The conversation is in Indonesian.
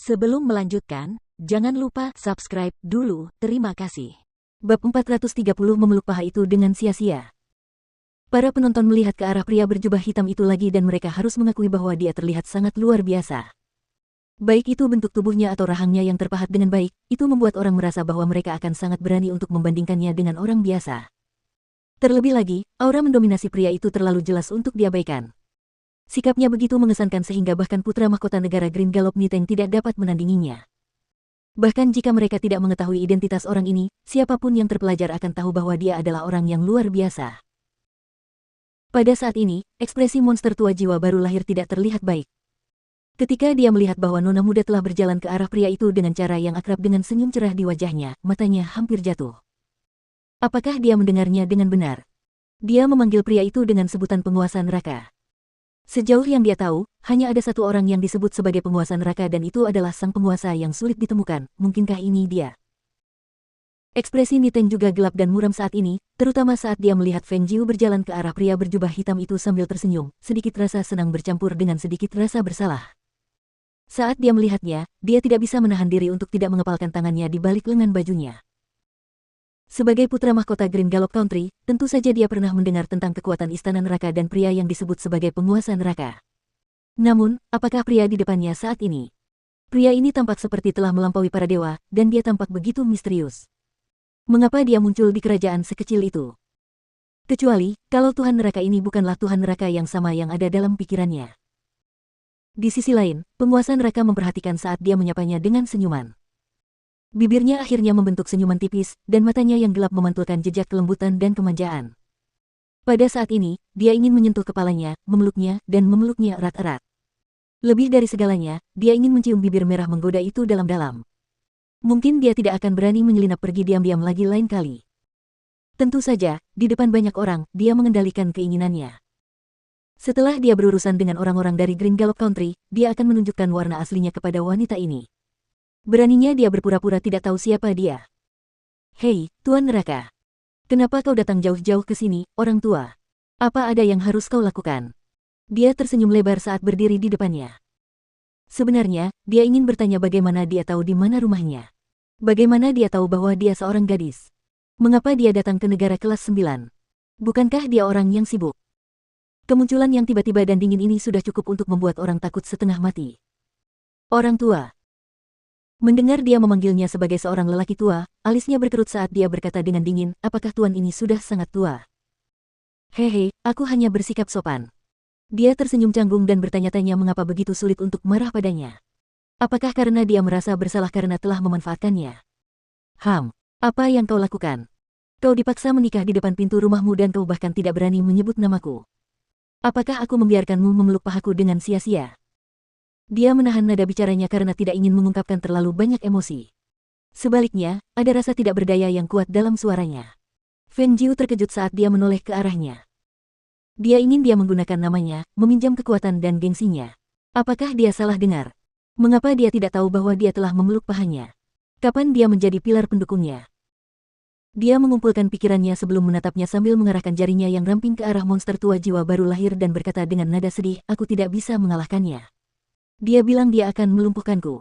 Sebelum melanjutkan, jangan lupa subscribe dulu, terima kasih. Bab 430 memeluk paha itu dengan sia-sia. Para penonton melihat ke arah pria berjubah hitam itu lagi dan mereka harus mengakui bahwa dia terlihat sangat luar biasa. Baik itu bentuk tubuhnya atau rahangnya yang terpahat dengan baik, itu membuat orang merasa bahwa mereka akan sangat berani untuk membandingkannya dengan orang biasa. Terlebih lagi, aura mendominasi pria itu terlalu jelas untuk diabaikan. Sikapnya begitu mengesankan sehingga bahkan putra mahkota negara Green Gallop Niteng tidak dapat menandinginya. Bahkan jika mereka tidak mengetahui identitas orang ini, siapapun yang terpelajar akan tahu bahwa dia adalah orang yang luar biasa. Pada saat ini, ekspresi monster tua jiwa baru lahir tidak terlihat baik. Ketika dia melihat bahwa nona muda telah berjalan ke arah pria itu dengan cara yang akrab dengan senyum cerah di wajahnya, matanya hampir jatuh. Apakah dia mendengarnya dengan benar? Dia memanggil pria itu dengan sebutan penguasa neraka. Sejauh yang dia tahu, hanya ada satu orang yang disebut sebagai penguasa neraka dan itu adalah sang penguasa yang sulit ditemukan. Mungkinkah ini dia? Ekspresi Niteng juga gelap dan muram saat ini, terutama saat dia melihat Feng Jiu berjalan ke arah pria berjubah hitam itu sambil tersenyum, sedikit rasa senang bercampur dengan sedikit rasa bersalah. Saat dia melihatnya, dia tidak bisa menahan diri untuk tidak mengepalkan tangannya di balik lengan bajunya. Sebagai putra mahkota Green Gallop Country, tentu saja dia pernah mendengar tentang kekuatan istana neraka dan pria yang disebut sebagai penguasa neraka. Namun, apakah pria di depannya saat ini? Pria ini tampak seperti telah melampaui para dewa, dan dia tampak begitu misterius. Mengapa dia muncul di kerajaan sekecil itu? Kecuali, kalau Tuhan neraka ini bukanlah Tuhan neraka yang sama yang ada dalam pikirannya. Di sisi lain, penguasa neraka memperhatikan saat dia menyapanya dengan senyuman. Bibirnya akhirnya membentuk senyuman tipis, dan matanya yang gelap memantulkan jejak kelembutan dan kemanjaan. Pada saat ini, dia ingin menyentuh kepalanya, memeluknya, dan memeluknya erat-erat. Lebih dari segalanya, dia ingin mencium bibir merah menggoda itu dalam-dalam. Mungkin dia tidak akan berani menyelinap pergi diam-diam lagi lain kali. Tentu saja, di depan banyak orang, dia mengendalikan keinginannya. Setelah dia berurusan dengan orang-orang dari Green Gallop Country, dia akan menunjukkan warna aslinya kepada wanita ini. Beraninya dia berpura-pura tidak tahu siapa dia. Hei, Tuan Neraka. Kenapa kau datang jauh-jauh ke sini, orang tua? Apa ada yang harus kau lakukan? Dia tersenyum lebar saat berdiri di depannya. Sebenarnya, dia ingin bertanya bagaimana dia tahu di mana rumahnya. Bagaimana dia tahu bahwa dia seorang gadis? Mengapa dia datang ke negara kelas 9? Bukankah dia orang yang sibuk? Kemunculan yang tiba-tiba dan dingin ini sudah cukup untuk membuat orang takut setengah mati. Orang tua. Mendengar dia memanggilnya sebagai seorang lelaki tua, alisnya berkerut saat dia berkata dengan dingin, apakah tuan ini sudah sangat tua? Hehe, aku hanya bersikap sopan. Dia tersenyum canggung dan bertanya-tanya mengapa begitu sulit untuk marah padanya. Apakah karena dia merasa bersalah karena telah memanfaatkannya? Apa yang kau lakukan? Kau dipaksa menikah di depan pintu rumahmu dan kau bahkan tidak berani menyebut namaku. Apakah aku membiarkanmu memeluk pahaku dengan sia-sia? Dia menahan nada bicaranya karena tidak ingin mengungkapkan terlalu banyak emosi. Sebaliknya, ada rasa tidak berdaya yang kuat dalam suaranya. Feng Jiu terkejut saat dia menoleh ke arahnya. Dia ingin dia menggunakan namanya, meminjam kekuatan dan gengsinya. Apakah dia salah dengar? Mengapa dia tidak tahu bahwa dia telah memeluk pahanya? Kapan dia menjadi pilar pendukungnya? Dia mengumpulkan pikirannya sebelum menatapnya sambil mengarahkan jarinya yang ramping ke arah monster tua jiwa baru lahir dan berkata dengan nada sedih, aku tidak bisa mengalahkannya. Dia bilang dia akan melumpuhkanku.